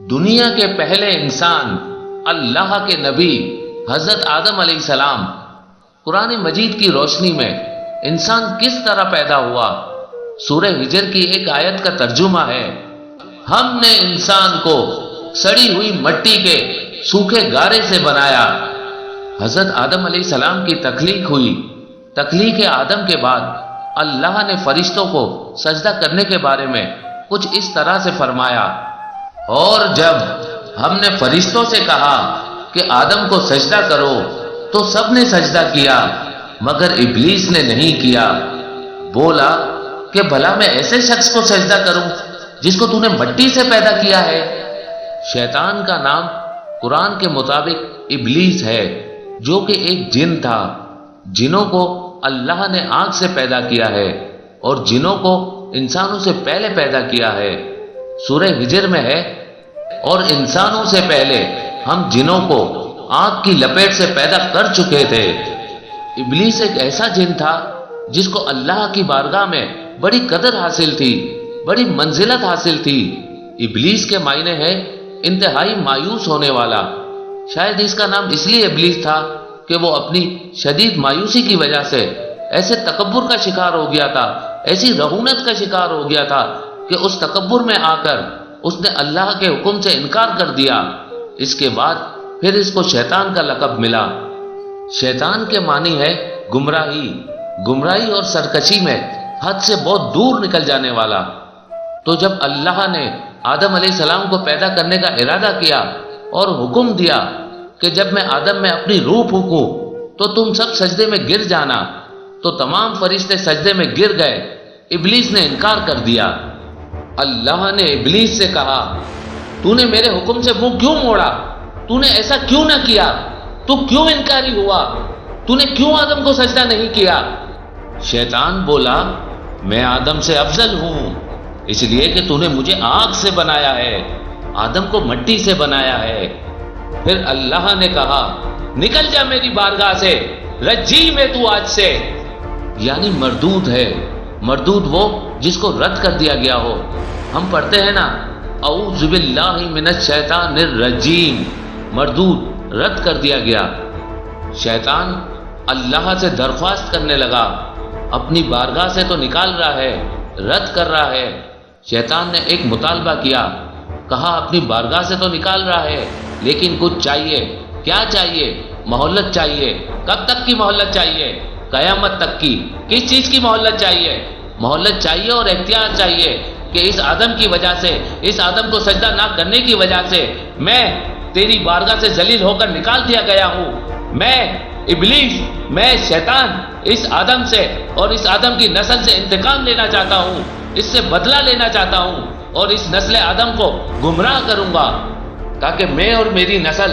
دنیا کے پہلے انسان اللہ کے نبی حضرت آدم علیہ السلام قرآن مجید کی روشنی میں انسان کس طرح پیدا ہوا، سورہ ہجر کی ایک آیت کا ترجمہ ہے، ہم نے انسان کو سڑی ہوئی مٹی کے سوکھے گارے سے بنایا۔ حضرت آدم علیہ السلام کی تخلیق ہوئی۔ تخلیق آدم کے بعد اللہ نے فرشتوں کو سجدہ کرنے کے بارے میں کچھ اس طرح سے فرمایا، اور جب ہم نے فرشتوں سے کہا کہ آدم کو سجدہ کرو تو سب نے سجدہ کیا مگر ابلیس نے نہیں کیا۔ بولا کہ بھلا میں ایسے شخص کو سجدہ کروں جس کو تو نے مٹی سے پیدا کیا ہے۔ شیطان کا نام قرآن کے مطابق ابلیس ہے، جو کہ ایک جن تھا۔ جنوں کو اللہ نے آگ سے پیدا کیا ہے اور جنوں کو انسانوں سے پہلے پیدا کیا ہے۔ سورہ ہجر میں ہے، اور انسانوں سے پہلے ہم جنوں کو آگ کی لپیٹ سے پیدا کر چکے تھے۔ ابلیس ایک ایسا جن تھا جس کو اللہ کی بارگاہ میں بڑی قدر حاصل تھی، بڑی منزلت حاصل تھی۔ ابلیس کے معنی ہے انتہائی مایوس ہونے والا۔ شاید اس کا نام اس لیے ابلیس تھا کہ وہ اپنی شدید مایوسی کی وجہ سے ایسے تکبر کا شکار ہو گیا تھا، ایسی رعونت کا شکار ہو گیا تھا کہ اس تکبر میں آ کر اس نے اللہ کے حکم سے انکار کر دیا۔ اس کے بعد پھر اس کو شیطان کا لقب ملا۔ شیطان کے معنی ہے گمراہی، گمراہی اور سرکشی میں حد سے بہت دور نکل جانے والا۔ تو جب اللہ نے آدم علیہ السلام کو پیدا کرنے کا ارادہ کیا اور حکم دیا کہ جب میں آدم میں اپنی روح پھونکوں تو تم سب سجدے میں گر جانا، تو تمام فرشتے سجدے میں گر گئے۔ ابلیس نے انکار کر دیا۔ اللہ نے ابلیس سے کہا، تو نے میرے حکم سے منہ کیوں موڑا؟ تو نے ایسا کیوں نہ کیا؟ تو کیوں انکاری ہوا؟ تو نے کیوں آدم کو سجدہ نہیں کیا؟ شیطان بولا، میں آدم سے افضل ہوں، اس لیے کہ تو نے مجھے آگ سے بنایا ہے، آدم کو مٹی سے بنایا ہے۔ پھر اللہ نے کہا، نکل جا میری بارگاہ سے، رجیم ہے تو آج سے، یعنی مردود ہے۔ مردود وہ جس کو رد کر دیا گیا ہو۔ ہم پڑھتے ہیں نا، اعوذ باللہ من الشیطان الرجیم، مردود، رد کر دیا گیا۔ شیطان اللہ سے درخواست کرنے لگا، اپنی بارگاہ سے تو نکال رہا ہے، رد کر رہا ہے۔ شیطان نے ایک مطالبہ کیا، کہا اپنی بارگاہ سے تو نکال رہا ہے لیکن کچھ چاہیے۔ کیا چاہیے؟ مہلت چاہیے۔ کب تک کی مہلت چاہیے؟ قیامت تک کی۔ کس چیز کی مہلت چاہیے؟ مہلت چاہیے اور اختیار چاہیے کہ اس آدم کی وجہ سے، اس آدم کو سجدہ نہ کرنے کی وجہ سے میں تیری بارگاہ سے ذلیل ہو کر نکال دیا گیا ہوں۔ میں ابلیس، میں شیطان اس آدم سے اور اس آدم کی نسل سے انتقام لینا چاہتا ہوں، اس سے بدلہ لینا چاہتا ہوں اور اس نسل آدم کو گمراہ کروں گا، تاکہ میں اور میری نسل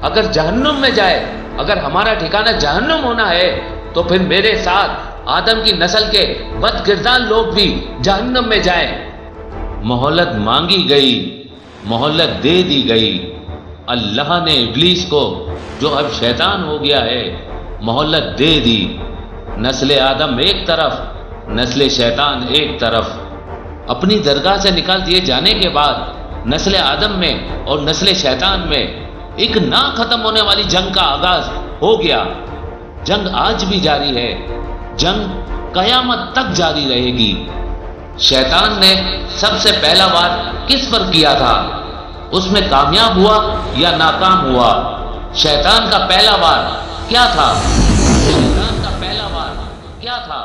اگر جہنم میں جائے، اگر ہمارا ٹھکانہ جہنم ہونا ہے تو پھر میرے ساتھ آدم کی نسل کے بد کردار لوگ بھی جہنم میں جائیں۔ مہلت مانگی گئی، مہلت دے دی گئی۔ اللہ نے ابلیس کو، جو اب شیطان ہو گیا ہے، مہلت دے دی۔ نسل آدم ایک طرف، نسل شیطان ایک طرف۔ اپنی درگاہ سے نکال دیے جانے کے بعد نسل آدم میں اور نسل شیطان میں ایک نہ ختم ہونے والی جنگ کا آغاز ہو گیا۔ جنگ آج بھی جاری ہے، جنگ قیامت تک جاری رہے گی۔ شیطان نے سب سے پہلا وار کس پر کیا تھا؟ اس میں کامیاب ہوا یا ناکام ہوا؟ شیطان کا پہلا وار کیا تھا؟ شیطان کا پہلا وار کیا تھا؟